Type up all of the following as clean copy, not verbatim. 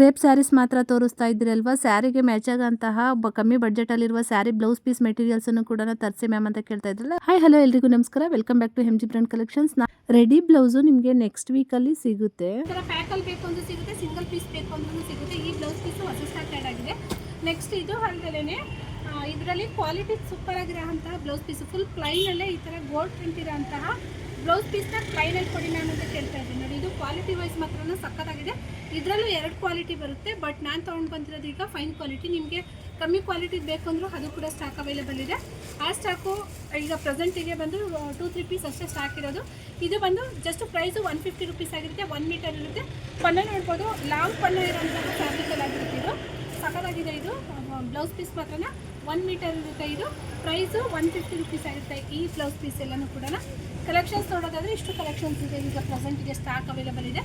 Crepe saris ಮಾತ್ರ ತೋರಿಸ್ತಾ ಇದ್ದೀರಲ್ವಾ, ಸ್ಯಾರಿಗೆ match ಆಗೋಂತಹ ಕಮ್ಮಿ ಬಡ್ಜೆಟಲ್ಲಿರುವ ಸ್ಯಾರಿ ಬ್ಲೌಸ್ ಪೀಸ್ ಮೆಟೀರಿಯಲ್ಸನ್ನು ಕೂಡ ತರಿಸಿ ಮ್ಯಾಮ್ ಅಂತ ಕೇಳ್ತಾ ಇದ್ರಲ್ಲ. ಹಾಯ್ ಹಲೋ ಎಲ್ರಿಗೂ ನಮಸ್ಕಾರ, welcome back to MG brand collections. Ready blouse ನಿಮಗೆ ನೆಕ್ಸ್ಟ್ ವೀಕಲ್ಲಿ ಸಿಗುತ್ತೆ. ಪ್ಯಾಕಲ್ಲಿ ಬೇಕು ಅಂದ್ರೆ ಸಿಗುತ್ತೆ, ಸಿಂಗಲ್ ಪೀಸ್ ಬೇಕು ಅಂದ್ರೂ ಸಿಗುತ್ತೆ. ಈ ಬ್ಲೌಸ್ ಪೀಸು ಹೊಸ ಸ್ಟಾಕ್ ಆ್ಯಡ್ ಆಗಿದೆ. ನೆಕ್ಸ್ಟ್ ಇದು ಅಲ್ಲದೇ ಇದರಲ್ಲಿ ಕ್ವಾಲಿಟಿ ಸೂಪರ್ ಆಗಿರೋಂತಹ ಬ್ಲೌಸ್ ಪೀಸು ಫುಲ್ ಪ್ಲೈನಲ್ಲೇ ಈ ಥರ ಗೋಲ್ಡ್ ಪ್ರಿಂಟ್ ಇರೋಂತಹ ಬ್ಲೌಸ್ ಪೀಸ್ನ ಪ್ಲೈನಲ್ಲಿ ಕೊಡಿ ಮ್ಯಾಮ್ ಅಂತ ಕೇಳ್ತಾ ಇದ್ದೀನಿ. ನೋಡಿ, ಇದು ಕ್ವಾಲಿಟಿ ವೈಸ್ ಮಾತ್ರ ಸಕ್ಕತ್ತಾಗಿದೆ. ಇದರಲ್ಲೂ 2 ಕ್ವಾಲಿಟಿ ಬರುತ್ತೆ, ಬಟ್ ನಾನು ತೊಗೊಂಡು ಬಂದಿರೋದು ಈಗ ಫೈನ್ ಕ್ವಾಲಿಟಿ. ನಿಮಗೆ ಕಮ್ಮಿ ಕ್ವಾಲಿಟಿ ಬೇಕು ಅಂದರೂ ಅದು ಕೂಡ ಸ್ಟಾಕ್ ಅವೈಲೇಬಲ್ ಇದೆ. ಆ ಸ್ಟಾಕು ಈಗ ಪ್ರೆಸೆಂಟಿಗೆ ಬಂದು 2-3 ಪೀಸ್ ಅಷ್ಟೇ ಸ್ಟಾಕ್ ಇರೋದು. ಇದು ಬಂದು ಜಸ್ಟ್ ಪ್ರೈಸು 150 ರೂಪೀಸ್ ಆಗಿರುತ್ತೆ. 1 ಮೀಟರ್ ಇರುತ್ತೆ. ಪನ್ನ ನೋಡ್ಬೋದು, ಲಾಂಗ್ ಪನ್ನ ಇರೋಂತಹ ಫ್ಯಾಬ್ರಿಕಲ್ ಆಗಿರುತ್ತೆ. ಇದು ಸಕ್ಕತ್ತಾಗಿದೆ. ಇದು ಬ್ಲೌಸ್ ಪೀಸ್ ಮಾತ್ರ 1 ಮೀಟರ್ ಇರುತ್ತೆ. ಇದು ಪ್ರೈಸು 150 ರೂಪೀಸ್ ಆಗುತ್ತೆ. ಈ ಬ್ಲೌಸ್ ಪೀಸ್ ಎಲ್ಲನೂ ಕೂಡ ಕಲೆಕ್ಷನ್ಸ್ ನೋಡೋದಾದರೆ ಇಷ್ಟು ಕಲೆಕ್ಷನ್ಸ್ ಇದೆ ಈಗ ಪ್ರೆಸೆಂಟಿಗೆ ಸ್ಟಾಕ್ ಅವೈಲೇಬಲ್ ಇದೆ.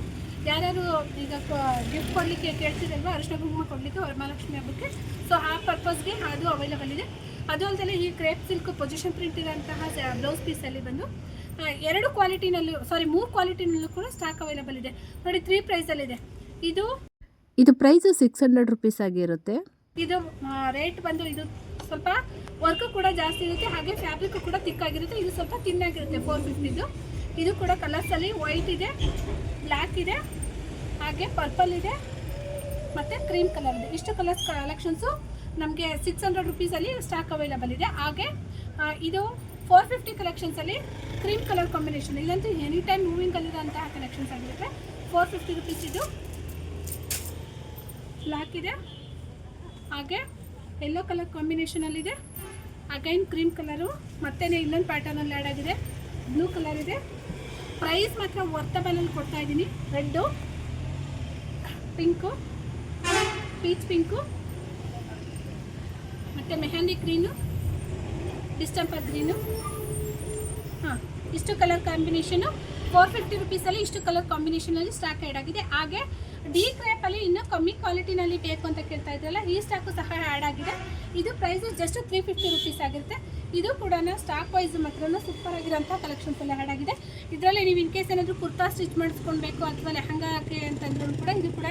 ಯಾರ್ಯಾರು ಈಗ ಗಿಫ್ಟ್ ಕೊಡಲಿಕ್ಕೆ ಕೇಳ್ತಿರಲ್ವ, ಅರಿಶಿನ ಕುಂಕುಮ ಕೊಡಲಿಕ್ಕೆ ವರಮಹಾಲಕ್ಷ್ಮಿ ಹಬ್ಬಕ್ಕೆ, ಸೊ ಆ ಪರ್ಪಸ್ಗೆ ಅದು ಅವೈಲೇಬಲ್ ಇದೆ. ಅದು ಅಲ್ಲದೆ ಈ ಕ್ರೇಪ್ ಸಿಲ್ಕ್ ಪೊಸಿಷನ್ ಪ್ರಿಂಟ್ ಇರೋಂತಹ ಬ್ಲೌಸ್ ಪೀಸಲ್ಲಿ ಬಂದು 2 ಕ್ವಾಲಿಟಿನಲ್ಲೂ 3 ಕ್ವಾಲಿಟಿನಲ್ಲೂ ಕೂಡ ಸ್ಟಾಕ್ ಅವೈಲೇಬಲ್ ಇದೆ. ನೋಡಿ, 3 ಪ್ರೈಸಲ್ಲಿದೆ. ಇದು ಪ್ರೈಸು 600 ರೂಪೀಸ್ ಆಗಿರುತ್ತೆ. ಇದು ರೇಟ್ ಬಂದು ಇದು ಸ್ವಲ್ಪ ವರ್ಕ್ ಕೂಡ ಜಾಸ್ತಿ ಇರುತ್ತೆ, ಹಾಗೆ ಫ್ಯಾಬ್ರಿಕ್ ಕೂಡ ತಿಕ್ಕಾಗಿರುತ್ತೆ. ಇದು ಸ್ವಲ್ಪ ತಿನ್ನಾಗಿರುತ್ತೆ. 450. ಇದು ಕೂಡ ಕಲರ್ಸಲ್ಲಿ ವೈಟ್ ಇದೆ, ಬ್ಲ್ಯಾಕ್ ಇದೆ, ಹಾಗೆ ಪರ್ಪಲ್ ಇದೆ, ಮತ್ತು ಕ್ರೀಮ್ ಕಲರ್ ಇದೆ. ಇಷ್ಟು ಕಲರ್ಸ್ ಕಲೆಕ್ಷನ್ಸು ನಮಗೆ 600 ರೂಪೀಸಲ್ಲಿ ಸ್ಟಾಕ್ ಅವೈಲೇಬಲ್ ಇದೆ. ಹಾಗೆ ಇದು 450 ಕಲೆಕ್ಷನ್ಸಲ್ಲಿ ಕ್ರೀಮ್ ಕಲರ್ ಕಾಂಬಿನೇಷನ್, ಇಲ್ಲಂತೂ ಎನಿ ಟೈಮ್ ಮೂವಿಂಗಲ್ಲಿರೋಂತಹ ಕಲೆಕ್ಷನ್ಸ್ ಆಗಿರುತ್ತೆ. 450 ರೂಪೀಸ್. ಇದು ಬ್ಲ್ಯಾಕ್ ಇದೆ, ಹಾಗೆ ಯೆಲ್ಲೋ ಕಲರ್ ಕಾಂಬಿನೇಷನಲ್ಲಿದೆ, ಅಗೈನ್ ಕ್ರೀಮ್ ಕಲರು, ಮತ್ತೆ ಇನ್ನೊಂದು ಪ್ಯಾಟರ್ನಲ್ಲಿ ಆ್ಯಡ್ ಆಗಿದೆ, ಬ್ಲೂ ಕಲರ್ ಇದೆ. ಪ್ರೈಸ್ ಮಾತ್ರ ವರ್ತಬಲಲ್ಲಿ ಕೊಡ್ತಾ ಇದ್ದೀನಿ. ರೆಡ್ಡು, ಪಿಂಕು, ಪೀಚ್ ಪಿಂಕು, ಮತ್ತು ಮೆಹಂದಿ ಗ್ರೀನು, ಡಿಸ್ಟೆಂಪರ್ ಗ್ರೀನು, ಇಷ್ಟು ಕಲರ್ ಕಾಂಬಿನೇಷನು 450 ರೂಪೀಸಲ್ಲಿ ಇಷ್ಟು ಕಲರ್ ಕಾಂಬಿನೇಷನಲ್ಲಿ ಸ್ಟಾಕ್ ಆ್ಯಡ್ ಆಗಿದೆ. ಹಾಗೆ ಡಿ ಕ್ರೇಪಲ್ಲಿ ಇನ್ನೂ ಕಮ್ಮಿ ಕ್ವಾಲಿಟಿನಲ್ಲಿ ಬೇಕು ಅಂತ ಕೇಳ್ತಾ ಇದ್ರಲ್ಲ, ಈ ಸ್ಟಾಕು ಸಹ ಆ್ಯಡ್ ಆಗಿದೆ. ಇದು ಪ್ರೈಸು ಜಸ್ಟ್ 350 ರೂಪೀಸ್ ಆಗಿರುತ್ತೆ. ಇದು ಕೂಡ ಸ್ಟಾಕ್ ವೈಸ್ ಮಾತ್ರ ಸೂಪರ್ ಆಗಿರೋಂಥ ಕಲೆಕ್ಷನ್ಸ್ ಎಲ್ಲ ಆ್ಯಡ್ ಆಗಿದೆ. ಇದರಲ್ಲಿ ನೀವು ಇನ್ ಕೇಸ್ ಏನಾದರೂ ಕುರ್ತಾ ಸ್ಟಿಚ್ ಮಾಡಿಸ್ಕೊಳ್ಬೇಕು ಅಥವಾ ಲೆಹಂಗಾಕ್ಕೆ ಅಂತಂದ್ರೂ ಕೂಡ ಇದು ಕೂಡ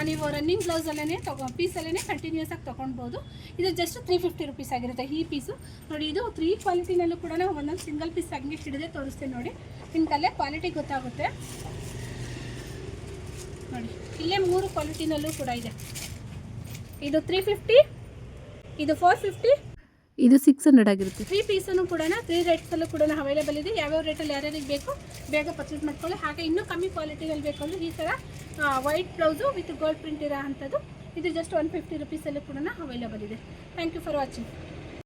ನೀವು ರನ್ನಿಂಗ್ ಬ್ಲೌಸಲ್ಲೇ ಪೀಸಲ್ಲೇ ಕಂಟಿನ್ಯೂಸ್ ಆಗಿ ತೊಗೊಳ್ಬೋದು. ಇದು ಜಸ್ಟ್ 350 ರೂಪೀಸ್ ಆಗಿರುತ್ತೆ ಈ ಪೀಸು. ನೋಡಿ, ಇದು 3 ಕ್ವಾಲಿಟಿನಲ್ಲೂ ಕೂಡ ಒಂದೊಂದು ಸಿಂಗಲ್ ಪೀಸ್ ಹಂಗೆ ಹಿಡಿದೇ ತೋರಿಸ್ತೇನೆ. ನೋಡಿ, ನಿಮ್ಗಲ್ಲೇ ಕ್ವಾಲಿಟಿ ಗೊತ್ತಾಗುತ್ತೆ. ನೋಡಿ, ಇಲ್ಲೇ 3 ಕ್ವಾಲಿಟಿನಲ್ಲೂ ಕೂಡ ಇದೆ. ಇದು 350, ಇದು 450, ಇದು 600 ಆಗಿರುತ್ತೆ. 3 ಪೀಸನ್ನು ಕೂಡ 3 ರೇಟ್ಸಲ್ಲೂ ಕೂಡ ಅವೈಲೇಬಲ್ ಇದೆ. ಯಾವ್ಯಾವ ರೇಟಲ್ಲಿ ಯಾರ್ಯಾರಿಗೆ ಬೇಕು ಬೇಗ ಪರ್ಚೇಸ್ ಮಾಡ್ಕೊಳ್ಳಿ. ಹಾಗೆ ಇನ್ನೂ ಕಮ್ಮಿ ಕ್ವಾಲಿಟಿನಲ್ಲಿ ಬೇಕು ಅಂದರೆ ಈ ಥರ white blouse with gold print ಇರೋ ಅಂಥದ್ದು ಇದು ಜಸ್ಟ್ 150 ರೂಪೀಸಲ್ಲೂ ಕೂಡ ಅವೈಲೇಬಲ್ ಇದೆ. Thank you for watching.